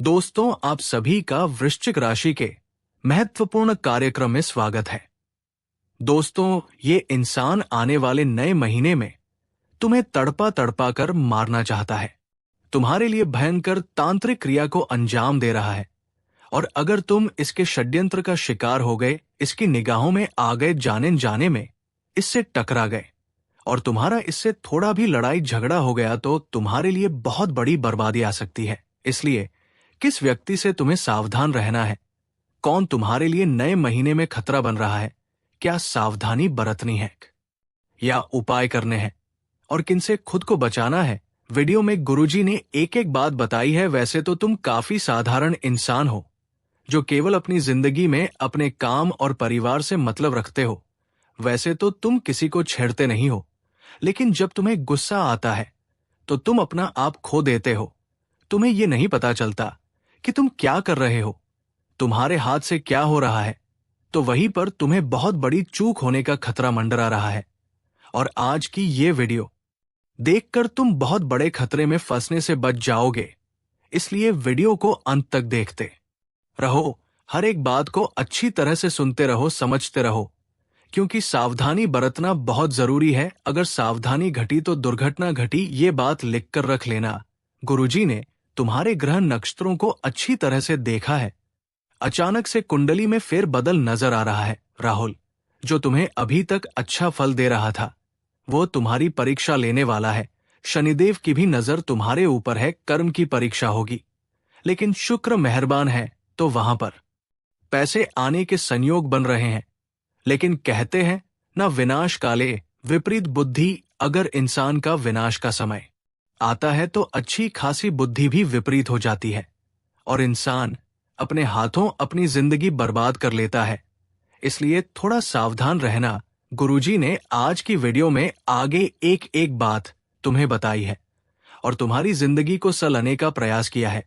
दोस्तों, आप सभी का वृश्चिक राशि के महत्वपूर्ण कार्यक्रम में स्वागत है। दोस्तों, ये इंसान आने वाले नए महीने में तुम्हें तड़पा तड़पा कर मारना चाहता है, तुम्हारे लिए भयंकर तांत्रिक क्रिया को अंजाम दे रहा है। और अगर तुम इसके षड्यंत्र का शिकार हो गए, इसकी निगाहों में आ गए, जाने जाने में इससे टकरा गए और तुम्हारा इससे थोड़ा भी लड़ाई झगड़ा हो गया, तो तुम्हारे लिए बहुत बड़ी बर्बादी आ सकती है। इसलिए किस व्यक्ति से तुम्हें सावधान रहना है, कौन तुम्हारे लिए नए महीने में खतरा बन रहा है, क्या सावधानी बरतनी है या उपाय करने हैं, और किनसे खुद को बचाना है, वीडियो में गुरुजी ने एक एक बात बताई है। वैसे तो तुम काफी साधारण इंसान हो जो केवल अपनी जिंदगी में अपने काम और परिवार से मतलब रखते हो। वैसे तो तुम किसी को छेड़ते नहीं हो, लेकिन जब तुम्हें गुस्सा आता है तो तुम अपना आप खो देते हो। तुम्हें ये नहीं पता चलता कि तुम क्या कर रहे हो, तुम्हारे हाथ से क्या हो रहा है। तो वहीं पर तुम्हें बहुत बड़ी चूक होने का खतरा मंडरा रहा है। और आज की ये वीडियो देखकर तुम बहुत बड़े खतरे में फंसने से बच जाओगे। इसलिए वीडियो को अंत तक देखते रहो, हर एक बात को अच्छी तरह से सुनते रहो, समझते रहो, क्योंकि सावधानी बरतना बहुत जरूरी है। अगर सावधानी घटी तो दुर्घटना घटी, ये बात लिखकर रख लेना। गुरुजी ने तुम्हारे ग्रह नक्षत्रों को अच्छी तरह से देखा है। अचानक से कुंडली में फेरबदल नजर आ रहा है। राहुल, जो तुम्हें अभी तक अच्छा फल दे रहा था, वो तुम्हारी परीक्षा लेने वाला है। शनिदेव की भी नजर तुम्हारे ऊपर है, कर्म की परीक्षा होगी। लेकिन शुक्र मेहरबान है, तो वहां पर पैसे आने के संयोग बन रहे हैं। लेकिन कहते हैं ना, विनाश काले विपरीत बुद्धि। अगर इंसान का विनाश का समय आता है तो अच्छी खासी बुद्धि भी विपरीत हो जाती है और इंसान अपने हाथों अपनी जिंदगी बर्बाद कर लेता है। इसलिए थोड़ा सावधान रहना। गुरुजी ने आज की वीडियो में आगे एक एक बात तुम्हें बताई है और तुम्हारी जिंदगी को सलाने का प्रयास किया है,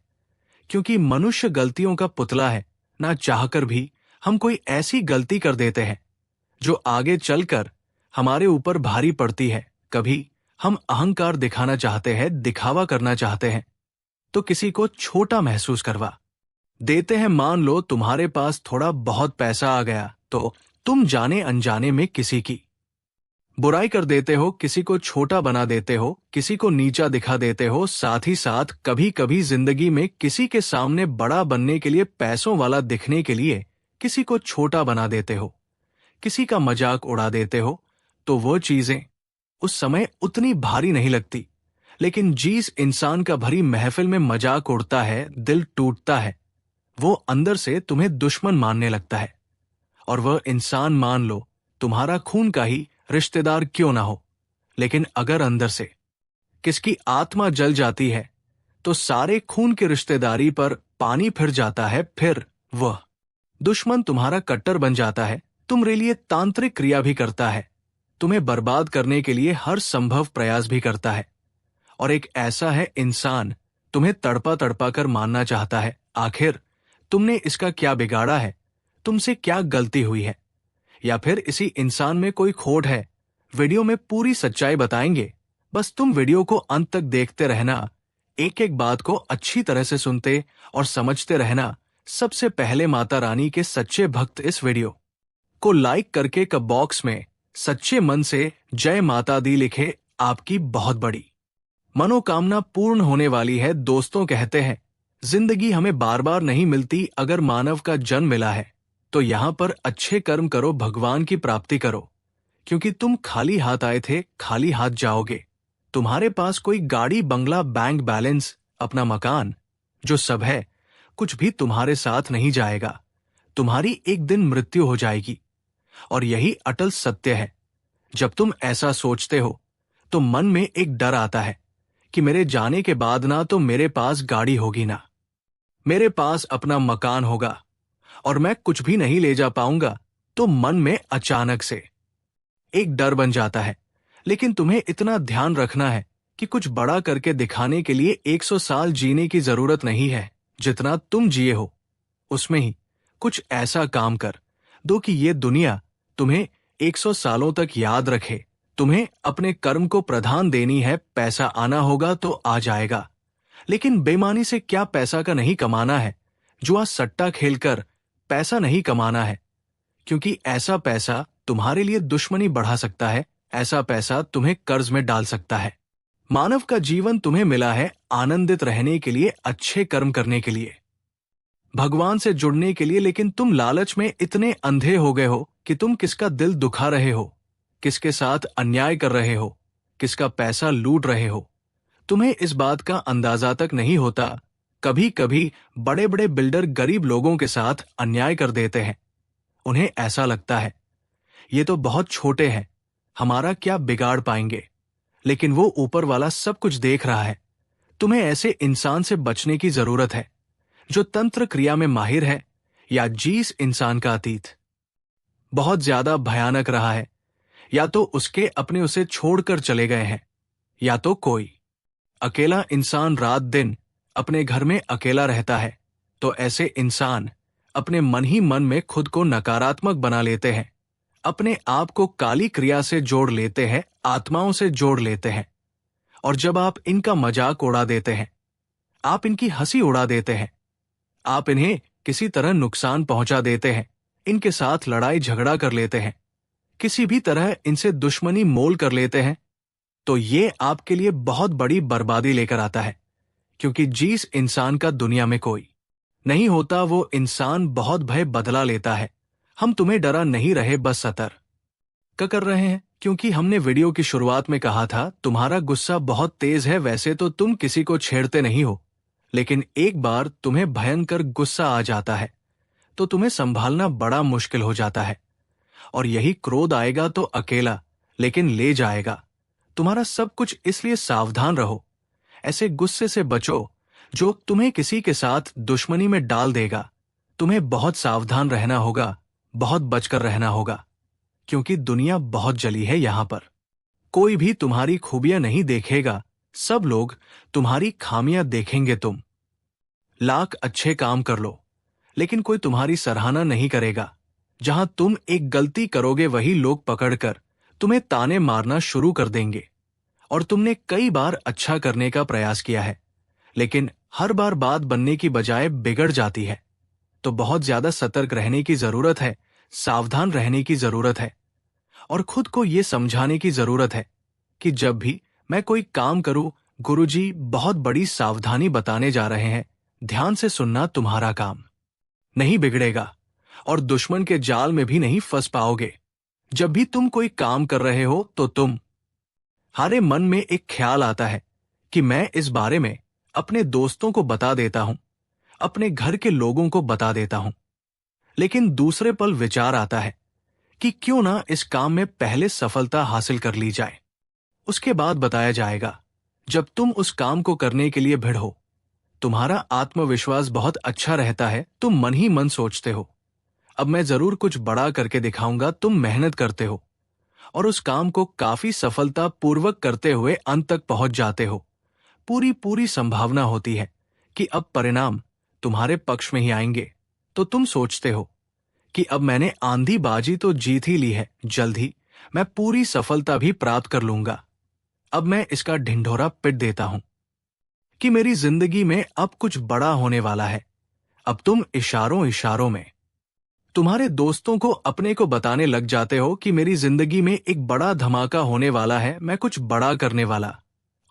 क्योंकि मनुष्य गलतियों का पुतला है। ना चाहकर भी हम कोई ऐसी गलती कर देते हैं जो आगे चलकर हमारे ऊपर भारी पड़ती है। कभी हम अहंकार दिखाना चाहते हैं, दिखावा करना चाहते हैं, तो किसी को छोटा महसूस करवा देते हैं। मान लो तुम्हारे पास थोड़ा बहुत पैसा आ गया तो तुम जाने अनजाने में किसी की बुराई कर देते हो, किसी को छोटा बना देते हो, किसी को नीचा दिखा देते हो। साथ ही साथ कभी कभी जिंदगी में किसी के सामने बड़ा बनने के लिए, पैसों वाला दिखने के लिए किसी को छोटा बना देते हो, किसी का मजाक उड़ा देते हो। तो वो चीजें उस समय उतनी भारी नहीं लगती, लेकिन जिस इंसान का भरी महफिल में मजाक उड़ता है, दिल टूटता है, वो अंदर से तुम्हें दुश्मन मानने लगता है। और वह इंसान, मान लो तुम्हारा खून का ही रिश्तेदार क्यों ना हो, लेकिन अगर अंदर से किसकी आत्मा जल जाती है तो सारे खून की रिश्तेदारी पर पानी फिर जाता है। फिर वह दुश्मन तुम्हारा कट्टर बन जाता है, तुम्हारे लिए तांत्रिक क्रिया भी करता है, तुम्हें बर्बाद करने के लिए हर संभव प्रयास भी करता है। और एक ऐसा है इंसान तुम्हें तड़पा तड़पा कर मारना चाहता है। आखिर तुमने इसका क्या बिगाड़ा है, तुमसे क्या गलती हुई है, या फिर इसी इंसान में कोई खोट है? वीडियो में पूरी सच्चाई बताएंगे, बस तुम वीडियो को अंत तक देखते रहना, एक एक बात को अच्छी तरह से सुनते और समझते रहना। सबसे पहले माता रानी के सच्चे भक्त इस वीडियो को लाइक करके कमेंट बॉक्स में सच्चे मन से जय माता दी लिखे, आपकी बहुत बड़ी मनोकामना पूर्ण होने वाली है। दोस्तों, कहते हैं जिंदगी हमें बार बार नहीं मिलती। अगर मानव का जन्म मिला है तो यहाँ पर अच्छे कर्म करो, भगवान की प्राप्ति करो, क्योंकि तुम खाली हाथ आए थे, खाली हाथ जाओगे। तुम्हारे पास कोई गाड़ी, बंगला, बैंक बैलेंस, अपना मकान, जो सब है, कुछ भी तुम्हारे साथ नहीं जाएगा। तुम्हारी एक दिन मृत्यु हो जाएगी और यही अटल सत्य है। जब तुम ऐसा सोचते हो तो मन में एक डर आता है कि मेरे जाने के बाद ना तो मेरे पास गाड़ी होगी, ना मेरे पास अपना मकान होगा, और मैं कुछ भी नहीं ले जा पाऊंगा। तो मन में अचानक से एक डर बन जाता है। लेकिन तुम्हें इतना ध्यान रखना है कि कुछ बड़ा करके दिखाने के लिए 100 साल जीने की जरूरत नहीं है। जितना तुम जिए हो उसमें ही कुछ ऐसा काम कर दो कि ये दुनिया तुम्हें 100 सालों तक याद रखे। तुम्हें अपने कर्म को प्रधान देनी है। पैसा आना होगा तो आ जाएगा, लेकिन बेईमानी से क्या पैसा का नहीं कमाना है, जुआ सट्टा खेलकर पैसा नहीं कमाना है, क्योंकि ऐसा पैसा तुम्हारे लिए दुश्मनी बढ़ा सकता है, ऐसा पैसा तुम्हें कर्ज में डाल सकता है। मानव का जीवन तुम्हें मिला है आनंदित रहने के लिए, अच्छे कर्म करने के लिए, भगवान से जुड़ने के लिए, लेकिन तुम लालच में इतने अंधे हो गए हो कि तुम किसका दिल दुखा रहे हो, किसके साथ अन्याय कर रहे हो, किसका पैसा लूट रहे हो। तुम्हें इस बात का अंदाजा तक नहीं होता। कभी कभी बड़े बड़े बिल्डर गरीब लोगों के साथ अन्याय कर देते हैं। उन्हें ऐसा लगता है ये तो बहुत छोटे हैं, हमारा क्या बिगाड़ पाएंगे, लेकिन वो ऊपर वाला सब कुछ देख रहा है। तुम्हें ऐसे इंसान से बचने की जरूरत है जो तंत्र क्रिया में माहिर है, या जिस इंसान का अतीत बहुत ज्यादा भयानक रहा है, या तो उसके अपने उसे छोड़कर चले गए हैं, या तो कोई अकेला इंसान रात दिन अपने घर में अकेला रहता है। तो ऐसे इंसान अपने मन ही मन में खुद को नकारात्मक बना लेते हैं, अपने आप को काली क्रिया से जोड़ लेते हैं, आत्माओं से जोड़ लेते हैं। और जब आप इनका मजाक उड़ा देते हैं, आप इनकी हंसी उड़ा देते हैं, आप इन्हें किसी तरह नुकसान पहुंचा देते हैं, इनके साथ लड़ाई झगड़ा कर लेते हैं, किसी भी तरह इनसे दुश्मनी मोल कर लेते हैं, तो ये आपके लिए बहुत बड़ी बर्बादी लेकर आता है। क्योंकि जिस इंसान का दुनिया में कोई नहीं होता, वो इंसान बहुत भय बदला लेता है। हम तुम्हें डरा नहीं रहे, बस सतर्क कर रहे हैं, क्योंकि हमने वीडियो की शुरुआत में कहा था तुम्हारा गुस्सा बहुत तेज है। वैसे तो तुम किसी को छेड़ते नहीं हो, लेकिन एक बार तुम्हें भयंकर गुस्सा आ जाता है तो तुम्हें संभालना बड़ा मुश्किल हो जाता है। और यही क्रोध आएगा तो अकेला लेकिन ले जाएगा तुम्हारा सब कुछ। इसलिए सावधान रहो, ऐसे गुस्से से बचो जो तुम्हें किसी के साथ दुश्मनी में डाल देगा। तुम्हें बहुत सावधान रहना होगा, बहुत बचकर रहना होगा, क्योंकि दुनिया बहुत जली है। यहां पर कोई भी तुम्हारी खूबियां नहीं देखेगा, सब लोग तुम्हारी खामियां देखेंगे। तुम लाख अच्छे काम कर लो, लेकिन कोई तुम्हारी सराहना नहीं करेगा। जहां तुम एक गलती करोगे, वही लोग पकड़कर तुम्हें ताने मारना शुरू कर देंगे। और तुमने कई बार अच्छा करने का प्रयास किया है, लेकिन हर बार बात बनने की बजाय बिगड़ जाती है। तो बहुत ज्यादा सतर्क रहने की जरूरत है, सावधान रहने की जरूरत है, और खुद को यह समझाने की जरूरत है कि जब भी मैं कोई काम करूं, गुरुजी बहुत बड़ी सावधानी बताने जा रहे हैं, ध्यान से सुनना। तुम्हारा काम नहीं बिगड़ेगा और दुश्मन के जाल में भी नहीं फंस पाओगे। जब भी तुम कोई काम कर रहे हो तो तुम्हारे मन में एक ख्याल आता है कि मैं इस बारे में अपने दोस्तों को बता देता हूं, अपने घर के लोगों को बता देता हूं। लेकिन दूसरे पल विचार आता है कि क्यों ना इस काम में पहले सफलता हासिल कर ली जाए, उसके बाद बताया जाएगा। जब तुम उस काम को करने के लिए भिड़ो, तुम्हारा आत्मविश्वास बहुत अच्छा रहता है। तुम मन ही मन सोचते हो, अब मैं जरूर कुछ बड़ा करके दिखाऊंगा। तुम मेहनत करते हो और उस काम को काफी सफलता पूर्वक करते हुए अंत तक पहुंच जाते हो। पूरी संभावना होती है कि अब परिणाम तुम्हारे पक्ष में ही आएंगे। तो तुम सोचते हो कि अब मैंने आंधी बाजी तो जीत ही ली है, जल्द ही मैं पूरी सफलता भी प्राप्त कर लूंगा। अब मैं इसका ढिंढोरा पिट देता हूं कि मेरी जिंदगी में अब कुछ बड़ा होने वाला है। अब तुम इशारों में तुम्हारे दोस्तों को अपने को बताने लग जाते हो कि मेरी जिंदगी में एक बड़ा धमाका होने वाला है, मैं कुछ बड़ा करने वाला,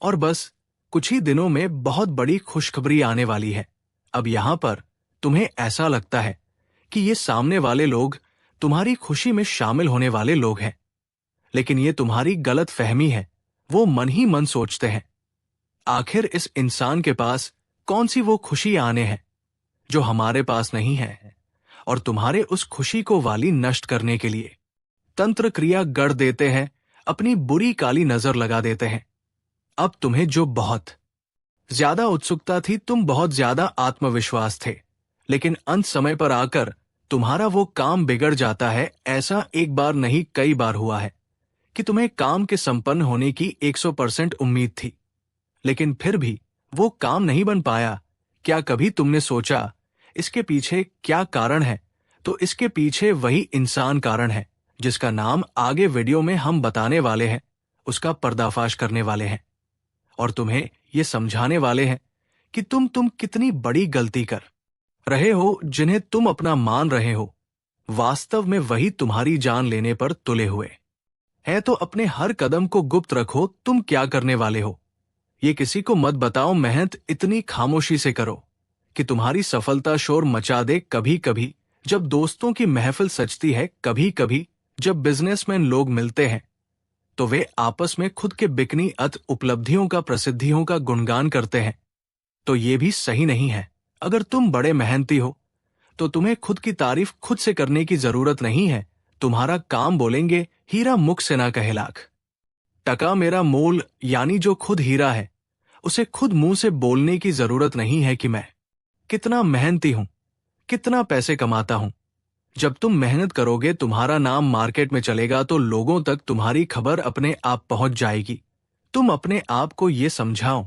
और बस कुछ ही दिनों में बहुत बड़ी खुशखबरी आने वाली है। अब यहां पर तुम्हें ऐसा लगता है कि ये सामने वाले लोग तुम्हारी खुशी में शामिल होने वाले लोग हैं, लेकिन ये तुम्हारी गलत फहमी है। वो मन ही मन सोचते हैं, आखिर इस इंसान के पास कौन सी वो खुशी आने हैं जो हमारे पास नहीं है, और तुम्हारे उस खुशी को वाली नष्ट करने के लिए तंत्र क्रिया गढ़ देते हैं, अपनी बुरी काली नजर लगा देते हैं। अब तुम्हें जो बहुत ज्यादा उत्सुकता थी, तुम बहुत ज्यादा आत्मविश्वास थे, लेकिन अंत समय पर आकर तुम्हारा वो काम बिगड़ जाता है। ऐसा एक बार नहीं कई बार हुआ है कि तुम्हें काम के संपन्न होने की 100% उम्मीद थी, लेकिन फिर भी वो काम नहीं बन पाया। क्या कभी तुमने सोचा इसके पीछे क्या कारण है? तो इसके पीछे वही इंसान कारण है जिसका नाम आगे वीडियो में हम बताने वाले हैं, उसका पर्दाफाश करने वाले हैं और तुम्हें ये समझाने वाले हैं कि तुम कितनी बड़ी गलती कर रहे हो। जिन्हें तुम अपना मान रहे हो, वास्तव में वही तुम्हारी जान लेने पर तुले हुए है। तो अपने हर कदम को गुप्त रखो। तुम क्या करने वाले हो ये किसी को मत बताओ। मेहनत इतनी खामोशी से करो कि तुम्हारी सफलता शोर मचा दे। कभी कभी जब दोस्तों की महफिल सजती है, कभी कभी जब बिजनेसमैन लोग मिलते हैं, तो वे आपस में खुद के बिकनी उपलब्धियों का, प्रसिद्धियों का गुणगान करते हैं। तो ये भी सही नहीं है। अगर तुम बड़े मेहनती हो तो तुम्हें खुद की तारीफ खुद से करने की जरूरत नहीं है। तुम्हारा काम बोलेंगे, हीरा मुख से ना कहे लाख टका मेरा मोल। यानी जो खुद हीरा है, उसे खुद मुंह से बोलने की जरूरत नहीं है कि मैं कितना मेहनती हूं, कितना पैसे कमाता हूं। जब तुम मेहनत करोगे, तुम्हारा नाम मार्केट में चलेगा, तो लोगों तक तुम्हारी खबर अपने आप पहुंच जाएगी। तुम अपने आप को ये समझाओ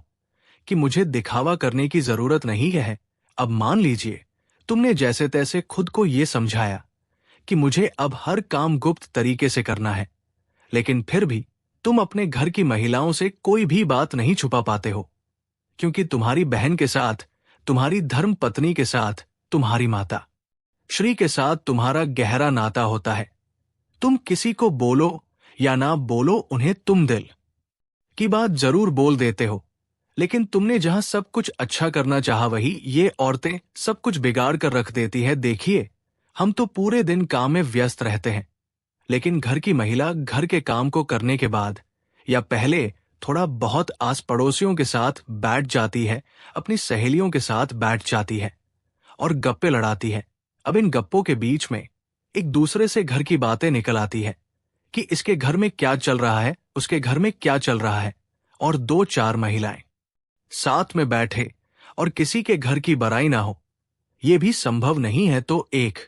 कि मुझे दिखावा करने की जरूरत नहीं है। अब मान लीजिए तुमने जैसे तैसे खुद को ये समझाया कि मुझे अब हर काम गुप्त तरीके से करना है, लेकिन फिर भी तुम अपने घर की महिलाओं से कोई भी बात नहीं छुपा पाते हो, क्योंकि तुम्हारी बहन के साथ, तुम्हारी धर्म पत्नी के साथ, तुम्हारी माता श्री के साथ तुम्हारा गहरा नाता होता है। तुम किसी को बोलो या ना बोलो, उन्हें तुम दिल की बात जरूर बोल देते हो। लेकिन तुमने जहां सब कुछ अच्छा करना चाहा, वही ये औरतें सब कुछ बिगाड़ कर रख देती है। देखिए, हम तो पूरे दिन काम में व्यस्त रहते हैं, लेकिन घर की महिला घर के काम को करने के बाद या पहले थोड़ा बहुत आस पड़ोसियों के साथ बैठ जाती है, अपनी सहेलियों के साथ बैठ जाती है और गप्पे लड़ाती है। अब इन गप्पों के बीच में एक दूसरे से घर की बातें निकल आती है कि इसके घर में क्या चल रहा है, उसके घर में क्या चल रहा है। और दो चार महिलाएं साथ में बैठे और किसी के घर की बड़ाई ना हो, यह भी संभव नहीं है, तो एक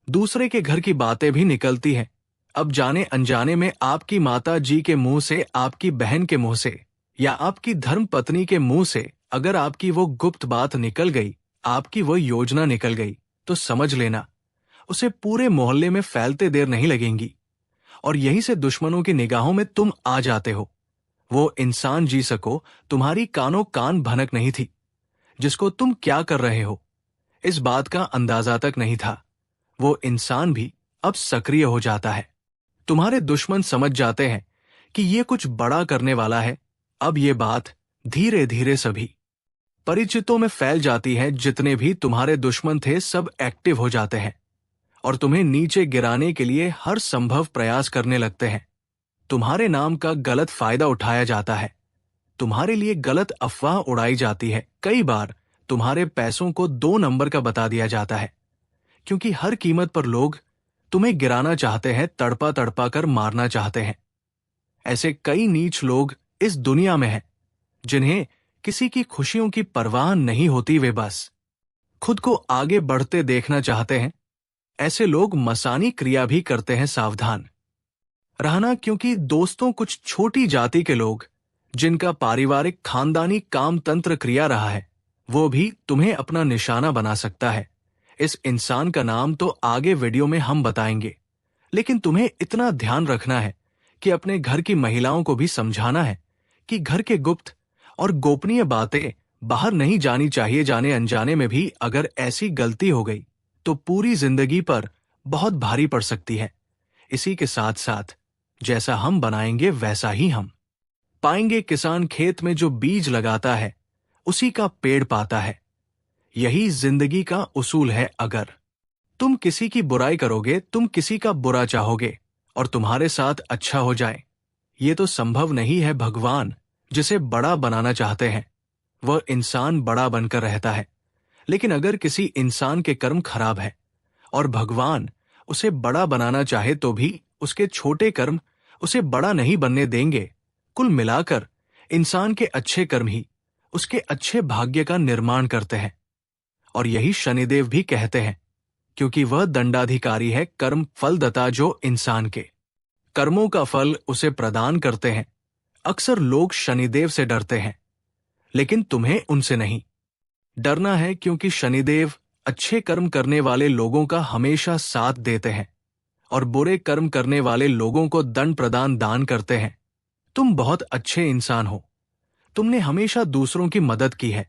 दूसरे के घर की बातें भी निकलती हैं। अब जाने अनजाने में आपकी माता जी के मुंह से, आपकी बहन के मुंह से या आपकी धर्म पत्नी के मुंह से अगर आपकी वो गुप्त बात निकल गई, आपकी वो योजना निकल गई, तो समझ लेना उसे पूरे मोहल्ले में फैलते देर नहीं लगेंगी और यहीं से दुश्मनों की निगाहों में तुम आ जाते हो। वो इंसान जी सको तुम्हारी कानों कान भनक नहीं थी, जिसको तुम क्या कर रहे हो इस बात का अंदाजा तक नहीं था। वो इंसान भी अब सक्रिय हो जाता है। तुम्हारे दुश्मन समझ जाते हैं कि ये कुछ बड़ा करने वाला है। अब ये बात धीरे धीरे सभी परिचितों में फैल जाती है। जितने भी तुम्हारे दुश्मन थे, सब एक्टिव हो जाते हैं और तुम्हें नीचे गिराने के लिए हर संभव प्रयास करने लगते हैं। तुम्हारे नाम का गलत फायदा उठाया जाता है, तुम्हारे लिए गलत अफवाह उड़ाई जाती है। कई बार तुम्हारे पैसों को 2 नंबर का बता दिया जाता है, क्योंकि हर कीमत पर लोग तुम्हें गिराना चाहते हैं, तड़पा तड़पा कर मारना चाहते हैं। ऐसे कई नीच लोग इस दुनिया में हैं, जिन्हें किसी की खुशियों की परवाह नहीं होती। वे बस खुद को आगे बढ़ते देखना चाहते हैं। ऐसे लोग मसानी क्रिया भी करते हैं। सावधान रहना, क्योंकि दोस्तों कुछ छोटी जाति के लोग, जिनका पारिवारिक खानदानी काम तंत्र क्रिया रहा है, वो भी तुम्हें अपना निशाना बना सकता है। इस इंसान का नाम तो आगे वीडियो में हम बताएंगे, लेकिन तुम्हें इतना ध्यान रखना है कि अपने घर की महिलाओं को भी समझाना है कि घर के गुप्त और गोपनीय बातें बाहर नहीं जानी चाहिए। जाने अनजाने में भी अगर ऐसी गलती हो गई तो पूरी जिंदगी पर बहुत भारी पड़ सकती है। इसी के साथ साथ जैसा हम बनाएंगे वैसा ही हम पाएंगे। किसान खेत में जो बीज लगाता है, उसी का पेड़ पाता है। यही जिंदगी का उसूल है। अगर तुम किसी की बुराई करोगे, तुम किसी का बुरा चाहोगे और तुम्हारे साथ अच्छा हो जाए, ये तो संभव नहीं है। भगवान जिसे बड़ा बनाना चाहते हैं, वह इंसान बड़ा बनकर रहता है। लेकिन अगर किसी इंसान के कर्म खराब है और भगवान उसे बड़ा बनाना चाहे, तो भी उसके छोटे कर्म उसे बड़ा नहीं बनने देंगे। कुल मिलाकर इंसान के अच्छे कर्म ही उसके अच्छे भाग्य का निर्माण करते हैं। और यही शनिदेव भी कहते हैं, क्योंकि वह दंडाधिकारी है, कर्म फलदाता, जो इंसान के कर्मों का फल उसे प्रदान करते हैं। अक्सर लोग शनिदेव से डरते हैं, लेकिन तुम्हें उनसे नहीं डरना है, क्योंकि शनिदेव अच्छे कर्म करने वाले लोगों का हमेशा साथ देते हैं और बुरे कर्म करने वाले लोगों को दंड प्रदान दान करते हैं। तुम बहुत अच्छे इंसान हो, तुमने हमेशा दूसरों की मदद की है,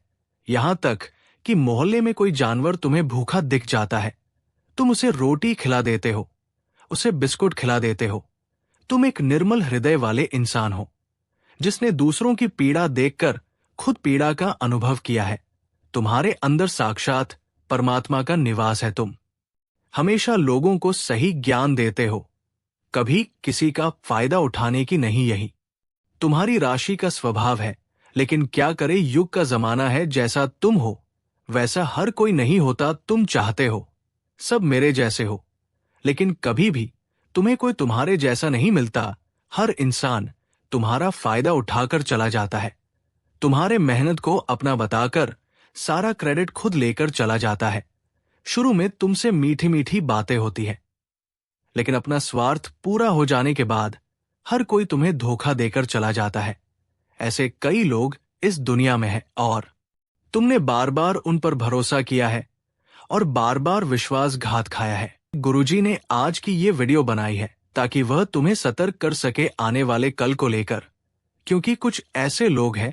यहां तक कि मोहल्ले में कोई जानवर तुम्हें भूखा दिख जाता है, तुम उसे रोटी खिला देते हो, उसे बिस्कुट खिला देते हो। तुम एक निर्मल हृदय वाले इंसान हो, जिसने दूसरों की पीड़ा देखकर खुद पीड़ा का अनुभव किया है। तुम्हारे अंदर साक्षात परमात्मा का निवास है। तुम हमेशा लोगों को सही ज्ञान देते हो, कभी किसी का फायदा उठाने की नहीं। यही तुम्हारी राशि का स्वभाव है। लेकिन क्या करे, युग का जमाना है, जैसा तुम हो वैसा हर कोई नहीं होता। तुम चाहते हो सब मेरे जैसे हो, लेकिन कभी भी तुम्हें कोई तुम्हारे जैसा नहीं मिलता। हर इंसान तुम्हारा फायदा उठाकर चला जाता है, तुम्हारे मेहनत को अपना बताकर सारा क्रेडिट खुद लेकर चला जाता है। शुरू में तुमसे मीठी मीठी बातें होती है, लेकिन अपना स्वार्थ पूरा हो जाने के बाद हर कोई तुम्हें धोखा देकर चला जाता है। ऐसे कई लोग इस दुनिया में हैं और तुमने बार बार उन पर भरोसा किया है और बार बार विश्वासघात खाया है। गुरुजी ने आज की ये वीडियो बनाई है ताकि वह तुम्हें सतर्क कर सके आने वाले कल को लेकर, क्योंकि कुछ ऐसे लोग हैं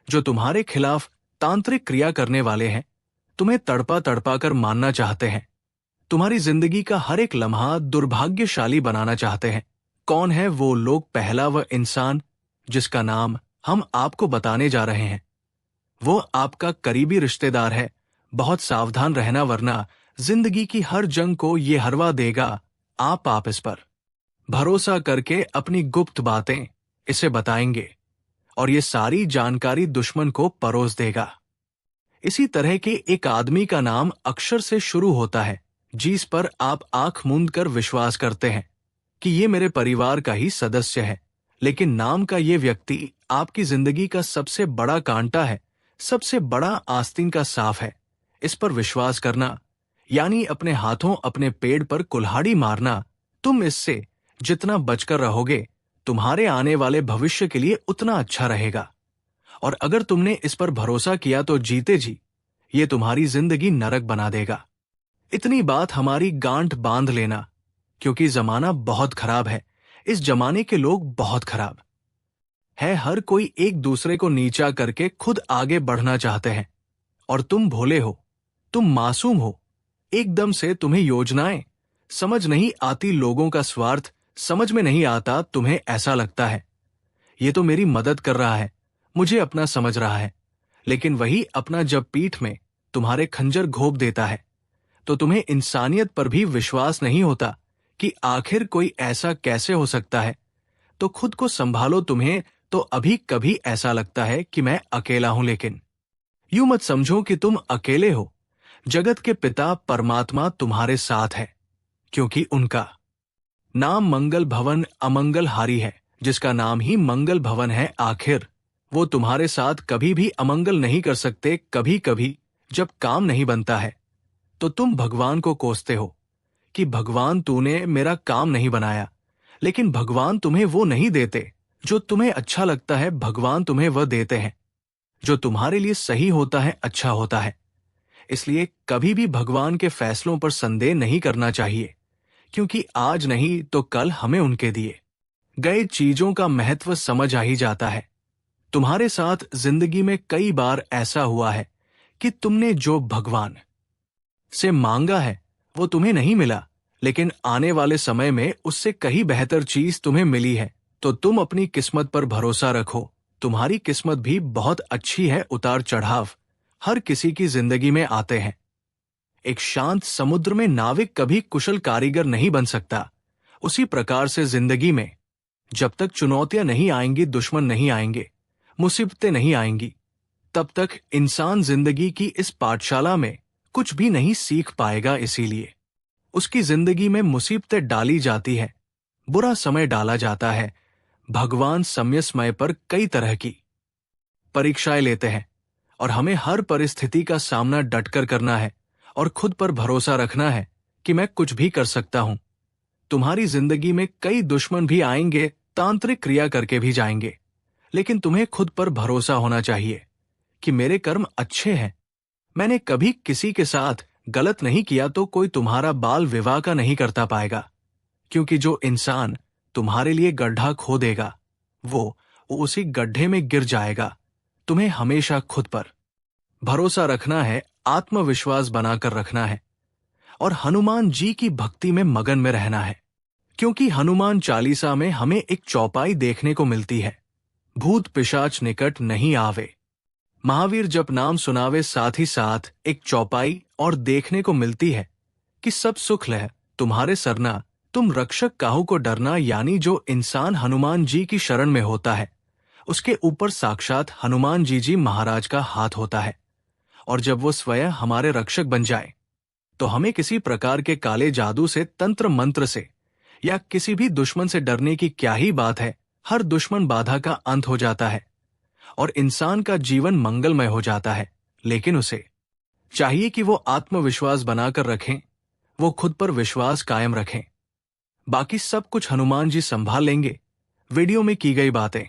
जो तुम्हारे खिलाफ तांत्रिक क्रिया करने वाले हैं, तुम्हें तड़पा तड़पा कर मानना चाहते हैं, तुम्हारी जिंदगी का हर एक लम्हा दुर्भाग्यशाली बनाना चाहते हैं। कौन है वो लोग? पहला वह इंसान जिसका नाम हम आपको बताने जा रहे हैं। वो आपका करीबी रिश्तेदार है। बहुत सावधान रहना, वरना जिंदगी की हर जंग को ये हरवा देगा। आप इस पर भरोसा करके अपनी गुप्त बातें इसे बताएंगे और ये सारी जानकारी दुश्मन को परोस देगा। इसी तरह के एक आदमी का नाम अक्षर से शुरू होता है, जिस पर आप आंख मूंद कर विश्वास करते हैं कि ये मेरे परिवार का ही सदस्य है। लेकिन नाम का ये व्यक्ति आपकी जिंदगी का सबसे बड़ा कांटा है, सबसे बड़ा आस्तीन का साफ है। इस पर विश्वास करना यानी अपने हाथों अपने पेड़ पर कुल्हाड़ी मारना। तुम इससे जितना बचकर रहोगे, तुम्हारे आने वाले भविष्य के लिए उतना अच्छा रहेगा। और अगर तुमने इस पर भरोसा किया तो जीते जी ये तुम्हारी जिंदगी नरक बना देगा। इतनी बात हमारी गांठ बांध लेना, क्योंकि जमाना बहुत खराब है। इस जमाने के लोग बहुत खराब है। हर कोई एक दूसरे को नीचा करके खुद आगे बढ़ना चाहते हैं। और तुम भोले हो, तुम मासूम हो, एकदम से तुम्हें योजनाएं समझ नहीं आती, लोगों का स्वार्थ समझ में नहीं आता। तुम्हें ऐसा लगता है ये तो मेरी मदद कर रहा है, मुझे अपना समझ रहा है। लेकिन वही अपना जब पीठ में तुम्हारे खंजर घोंप देता है तो तुम्हें इंसानियत पर भी विश्वास नहीं होता कि आखिर कोई ऐसा कैसे हो सकता है। तो खुद को संभालो। तुम्हें तो अभी कभी ऐसा लगता है कि मैं अकेला हूं, लेकिन यूं मत समझो कि तुम अकेले हो। जगत के पिता परमात्मा तुम्हारे साथ है, क्योंकि उनका नाम मंगल भवन अमंगलहारी है, जिसका नाम ही मंगल भवन है। आखिर वो तुम्हारे साथ कभी भी अमंगल नहीं कर सकते। कभी कभी जब काम नहीं बनता है तो तुम भगवान को कोसते हो कि भगवान तूने मेरा काम नहीं बनाया, लेकिन भगवान तुम्हें वो नहीं देते जो तुम्हें अच्छा लगता है। भगवान तुम्हें वह देते हैं जो तुम्हारे लिए सही होता है, अच्छा होता है। इसलिए कभी भी भगवान के फैसलों पर संदेह नहीं करना चाहिए, क्योंकि आज नहीं तो कल हमें उनके दिए गए चीजों का महत्व समझ आ ही जाता है। तुम्हारे साथ जिंदगी में कई बार ऐसा हुआ है कि तुमने जो भगवान से मांगा है वो तुम्हें नहीं मिला, लेकिन आने वाले समय में उससे कहीं बेहतर चीज तुम्हें मिली है। तो तुम अपनी किस्मत पर भरोसा रखो। तुम्हारी किस्मत भी बहुत अच्छी है। उतार चढ़ाव हर किसी की जिंदगी में आते हैं। एक शांत समुद्र में नाविक कभी कुशल कारीगर नहीं बन सकता। उसी प्रकार से जिंदगी में जब तक चुनौतियां नहीं आएंगी, दुश्मन नहीं आएंगे, मुसीबतें नहीं आएंगी, तब तक इंसान जिंदगी की इस पाठशाला में कुछ भी नहीं सीख पाएगा। इसीलिए उसकी जिंदगी में मुसीबतें डाली जाती है, बुरा समय डाला जाता है। भगवान समय समय पर कई तरह की परीक्षाएं लेते हैं और हमें हर परिस्थिति का सामना डटकर करना है और खुद पर भरोसा रखना है कि मैं कुछ भी कर सकता हूं। तुम्हारी जिंदगी में कई दुश्मन भी आएंगे, तांत्रिक क्रिया करके भी जाएंगे, लेकिन तुम्हें खुद पर भरोसा होना चाहिए कि मेरे कर्म अच्छे हैं। मैंने कभी किसी के साथ गलत नहीं किया तो कोई तुम्हारा बाल विवाह का नहीं करता पाएगा, क्योंकि जो इंसान तुम्हारे लिए गड्ढा खो देगा वो उसी गड्ढे में गिर जाएगा। तुम्हें हमेशा खुद पर भरोसा रखना है, आत्मविश्वास बनाकर रखना है और हनुमान जी की भक्ति में मगन में रहना है। क्योंकि हनुमान चालीसा में हमें एक चौपाई देखने को मिलती है, भूत पिशाच निकट नहीं आवे। महावीर जप नाम सुनावे, साथ ही साथ एक चौपाई और देखने को मिलती है कि सब सुख लह तुम्हारे सरना, तुम रक्षक काहू को डरना। यानी जो इंसान हनुमान जी की शरण में होता है उसके ऊपर साक्षात हनुमान जी महाराज का हाथ होता है। और जब वो स्वयं हमारे रक्षक बन जाए तो हमें किसी प्रकार के काले जादू से, तंत्र मंत्र से या किसी भी दुश्मन से डरने की क्या ही बात है। हर दुश्मन बाधा का अंत हो जाता है और इंसान का जीवन मंगलमय हो जाता है। लेकिन उसे चाहिए कि वो आत्मविश्वास बनाकर रखें, वो खुद पर विश्वास कायम रखें। बाकी सब कुछ हनुमान जी संभाल लेंगे। वीडियो में की गई बातें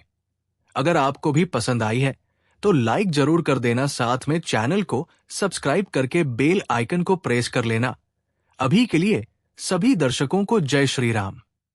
अगर आपको भी पसंद आई है तो लाइक जरूर कर देना, साथ में चैनल को सब्सक्राइब करके बेल आइकन को प्रेस कर लेना। अभी के लिए सभी दर्शकों को जय श्री राम।